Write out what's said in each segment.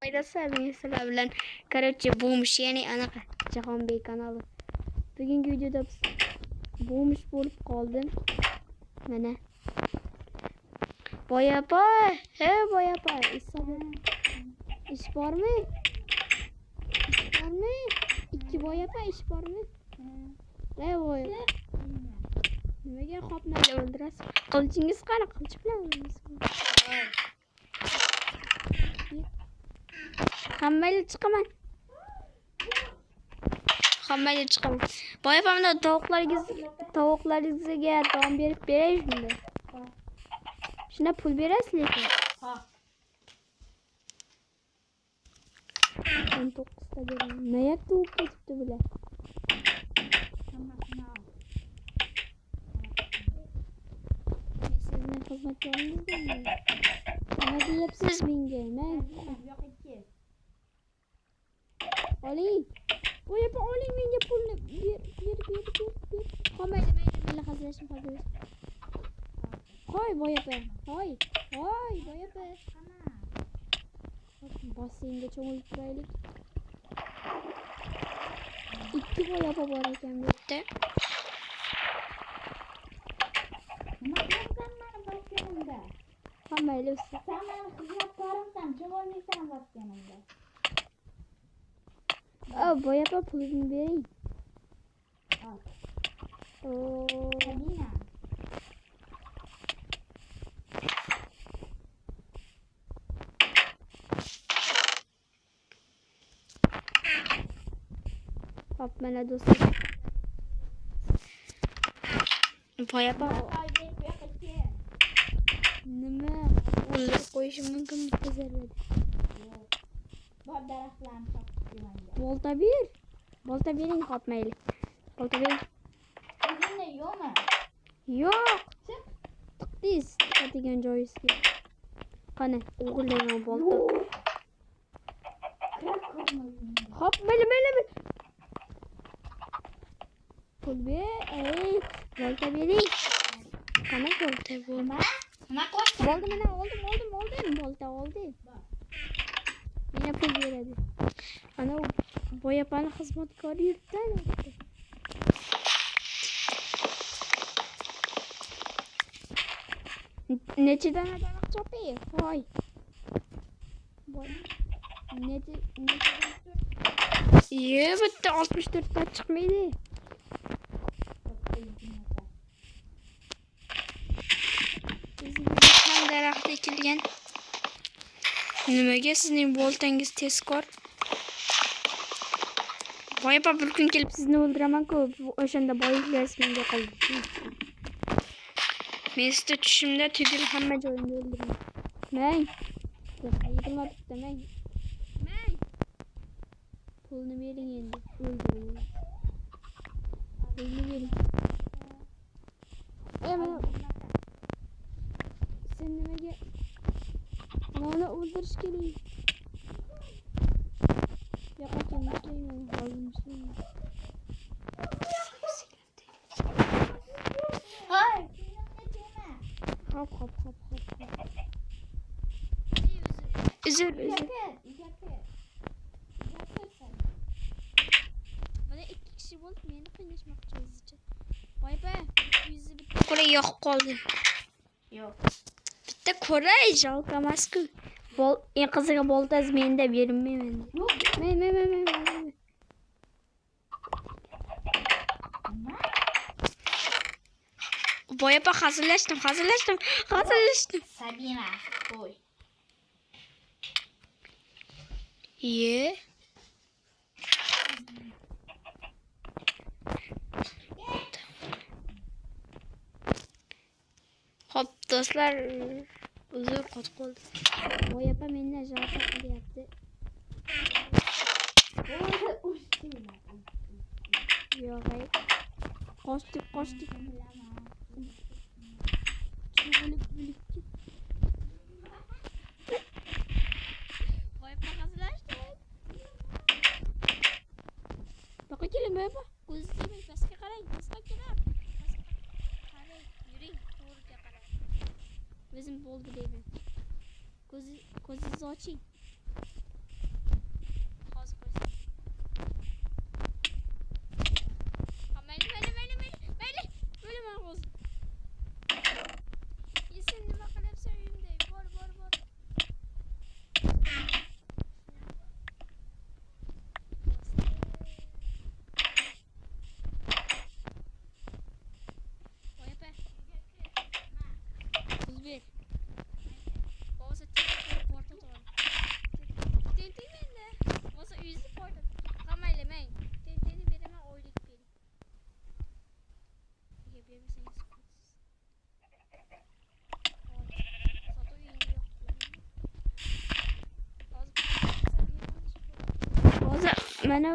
Sizlar bilan короче bo'lmish ya'ni anaqa Jahonbek kanali. Bugungi videoda bo'lmish bo'lib qoldim. Mana boyapa, boyapa. Ish bormi? Ikki boyapa ish bormi? Boyapa. Nimaga qopmaydi o'ldirasiz? Qilichingiz qani? Qilich bilan o'ldirasiz. Hammayla chiqaman. Boyapamda tovuqlaringizga taom berib beray shunda. Shuna pul berasiz lekin. Ha. 19 ta beraman. Nima tuvib ketibdi bular? Sizning xizmatlaringizmi? Nima deyapsiz menga? Oling. Boyapa oling menga pulni ber. Qolmaydi, mayli hazillashim. Qo'y boyapa. Qo'y boyapa. Basseynga cho'milib turaylik. Ikki boyapa bor ekan bu yerda. Nima qilyapsan meni basseynimda? Mayli usta. Sen meni xizmatkorimsan, cho'milmaysan basseynimda. Boyapa pulni bering. Sabina. Hop mana do'stlar. Boyapa nima o'ldirib qo'yishim mumkin bizlarga. Bor daraxtlarni chopib Bolta bering qopmayli. Bolta bering. O'zingda yo'qmi? Yo'q. Tiqdingiz degan joyingizga. Qani, o'g'irlayman bolta. Hop, mayli. Pul ber, bolta bering. Qani bolta bu? Nima qilyapsan? Bo'ldi, mana oldim. Bolta oldi. Meni pul beradi. Ana boyapani xizmatkori yurtdan. Necha dona daraxt chopay? Voy. Necha bitta 64 ta chiqmaydi. Bizning daraxt ekilgan. Nimaga sizning boltangiz tezkor? Boyapa bir kun kelib sizni o'ldiraman-ku. O'shanda boyliklarsiz menga qoldi. Men sizga tushimda tugul hamma joyimni o'ldiraman. Mang. Qayerga bitmang. Mang. Pulni bering endi. O'ldiring. Pulni bering. Mana sen nimaga mana o'ldirish kerak? Yo'qotmayman, hozir. Hoy, Hop. Üzür. Bana 2 kişi bo'lib meni qiynashmoqchi o'zicha. Boyapa, yuzi bitta qo'ray yoqib qoldi. yo'q. Bitta qo'ray jalqa emas-ku. En qizig'i boltaz menda bermayman. Men. Boyapa hazırlaştım. Sabina, qo'y. Ye. Hop do'stlar, uzr qotqoldi. Boyapa mendan jalqa qilyapti. Yo'q, ay. Qochdik. Cho'g'ilib Boyapa hazırlaştı. Baqa keling boyapa. Ko'zingizni pastga qarang, pastga qarang. Yuring, to'g'riga qarang. O'zim bo'ldi deyman. Ko'zingizni oching. Mana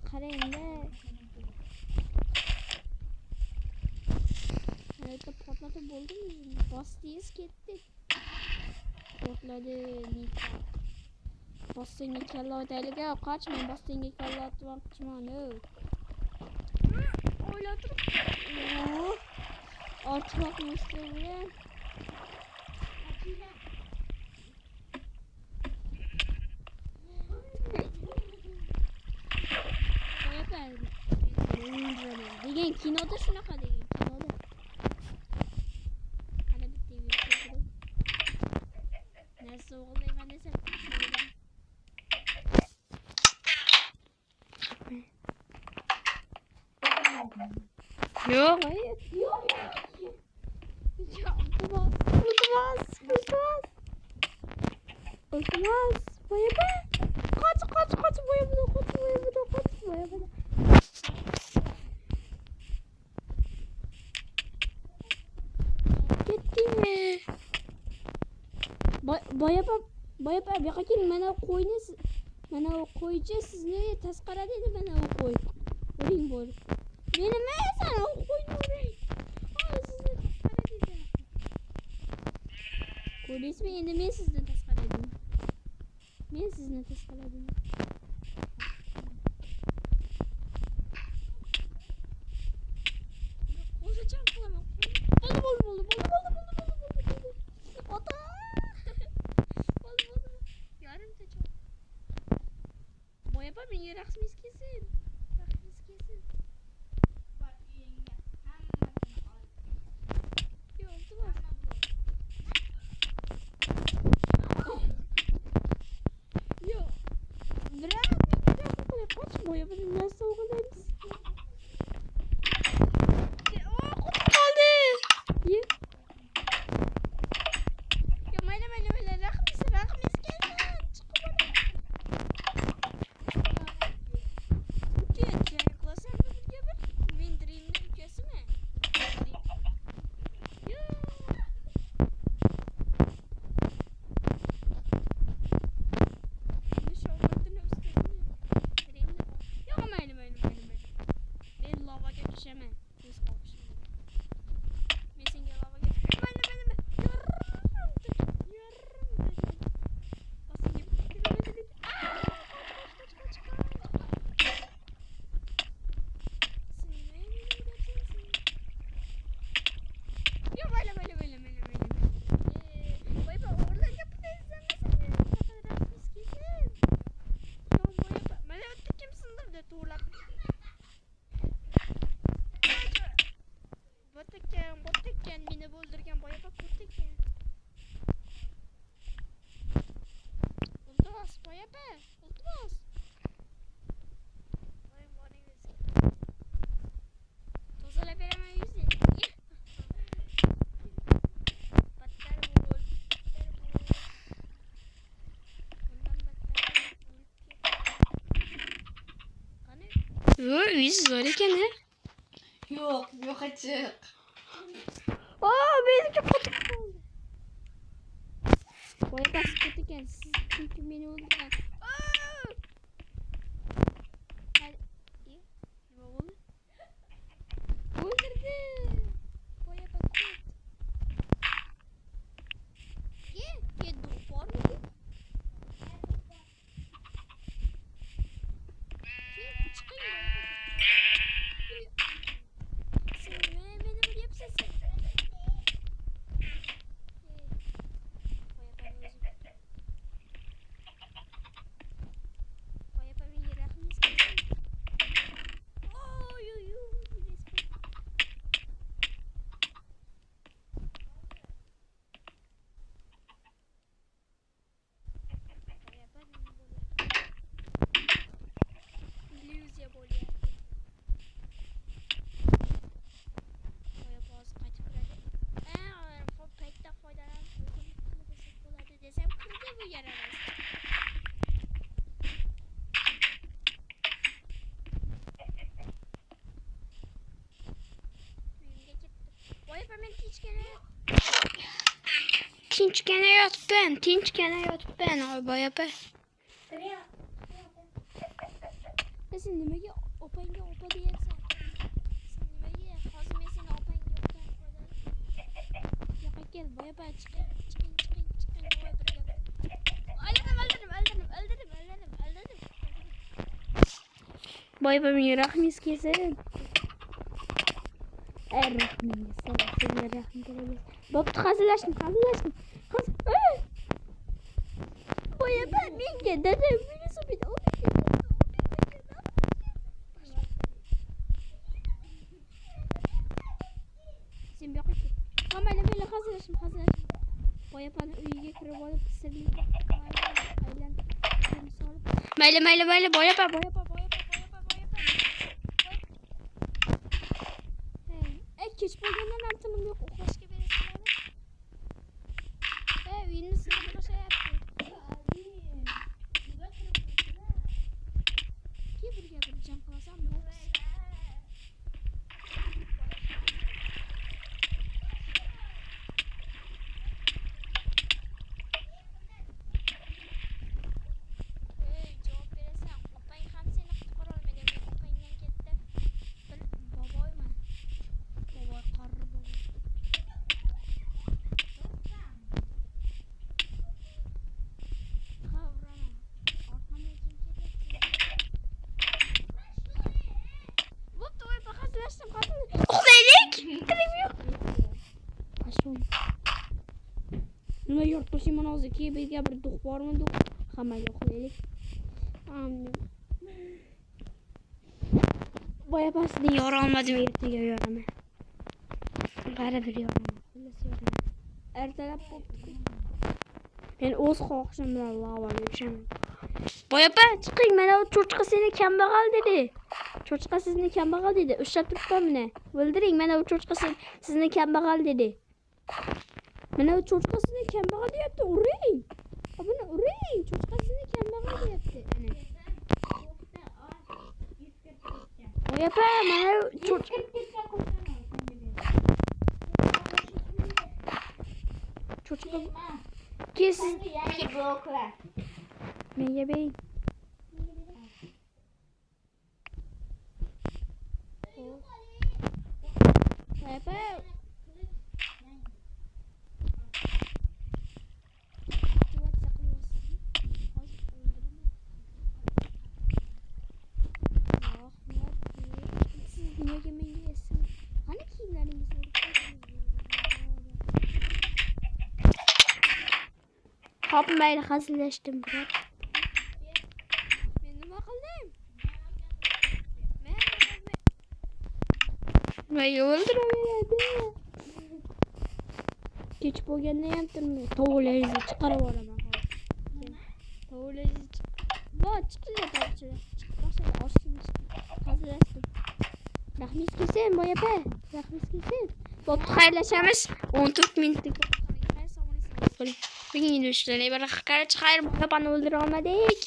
qarang-da. Hayotda portlatib bo'ldimi? Bosdingiz ketdi. Portladi Nika. Bostinga kalla otaylik. Qochmang, Bostinga kalla otmoqchiman. O'ylatirib. Ortmoqchi bilan. Degan kinoda shunaqa degan kinoda. Hali bitta video. Narsa o'g'irlayman desam. Yo'q, hayır. Yo'q. Olmaz. Boyaba. Kaç. Boyaba. Gitti mi? Boyaba bu yoqqa keling. Mana qo'ychi sizni tasqara dedi. Mana u qo'y. O'ling bo'lib. Meni sen u qo'yni o'ring. Sizni tasqara dedi. Ko'rdingizmi? Endi men sizni tasqara edim. Qo'shacağım qilaman. Bo'ldi. Ota. Bo'ldi. Yarimta cho'q. Boyaba menga rahmingiz kelsin. Bak yenge. Hammasini olib. Yo'q, iltimos. Yo'q. Biroq menga qoch boyabadan narsa o'g'irlaymiz. Qoldi. Ye. Yo, mayli, rahmingiz kelsin. Chiqib oling. Uka, klaslar birga bir. Men Dream'ning ukasimi? Yo. Endi shogirdini ustasini Dream'da. Yo'q, mayli. Men lavaga tushaman. O'z qolishim. Men senga lavaga mayli. Botekken beni buldurken boyapa botekken. Ultimos boyapa. Ultimos. Boring yüzü. Tozalab beraman yüzü. Battar bul. Bundan battar bul. Qani? Yüz zor ekan ha? Yo'q açık. Benimki kutu oldu. Boyaba kutu gelsin. Çünkü beni öldüren. Hadi. İyi. Ne oldu? Öldürdü. Boyaba kut. Ye doktor mu? Çıkayım boyaba. Sen beni buraya yapsın. Tinchgina yotibman. Boyaba. Sen nimaga opangga opa deyapsan? Sen nimaga hozir men seni opang yo'qdan yo'q kel boyapa chiqing. Voy birga. Öldürdüm. Boyapa menga rahmingiz kelsin. Rahmingiz sizga rahim kerak. Bo'pti, hazillashdim. Boyapa menga dadam velosiped olib keldi. Sen bu yoqqa ket. Mayli hazillashdim. Boyapani uyiga kirib olib sirli aylantirib solib. Mayli boyapa. Kech bo'lgandan ham tinim yo'q, uxlashga berasizlarmi? Uyni sinib uxlashyapti. Birga bir jang qilasam bo'pti. Javob berasan, opang ham seni qutqara olmaydi. Opangdan katta bir boboyman. Boboy qarri boboy. Ha, uraman. Orqamdan kim kelyapti? Bo'pti, voy hazillashdim. Uxlaylik. Tinim yo'q. Ashum. Nima yurtboshim hozir birga bir duq bormi? Hammaga uxlaylik. Boyapasini yora olmadim, ertaga yoraman. Baribir yoraman. Ertalab bo'pti. Men o'z xohishim bilan lavaga tushaman. Boyapa chiqing, mana u cho'chqa seni kambag'al dedi. Cho'chqa sizni kambag'al dedi. Ushlab turibman mana. O'ldiring, mana u cho'chqa sizni kambag'al dedi. Mana u cho'chqa sizni kambag'al deyapti. Uring. Buni uring. Cho'chqa sizni kambag'al deyapti. Ana. Boyapa mana u cho'chqa kes. Menga bering. Boyapa nimaga menga esam? Qani kiyimlaringizni hop, mayli hazillashdim biroq. Men nima qildim? Men o'ldiraveradi. Kech bo'lganda ham turmay. Tovuqlaringizni chiqarib olaman hozir. Tovuqlaringizni chiqinglar tovuqchilar. Chiqmasa oshingni hazillashdim. Rahmingiz kelsin, boyapa. Rahmingiz kelsin. Bo'pti, xayrlashamiz. 14 minutlik. Bugungi do'stlar, xayr, boyapani o'ldira olmadik.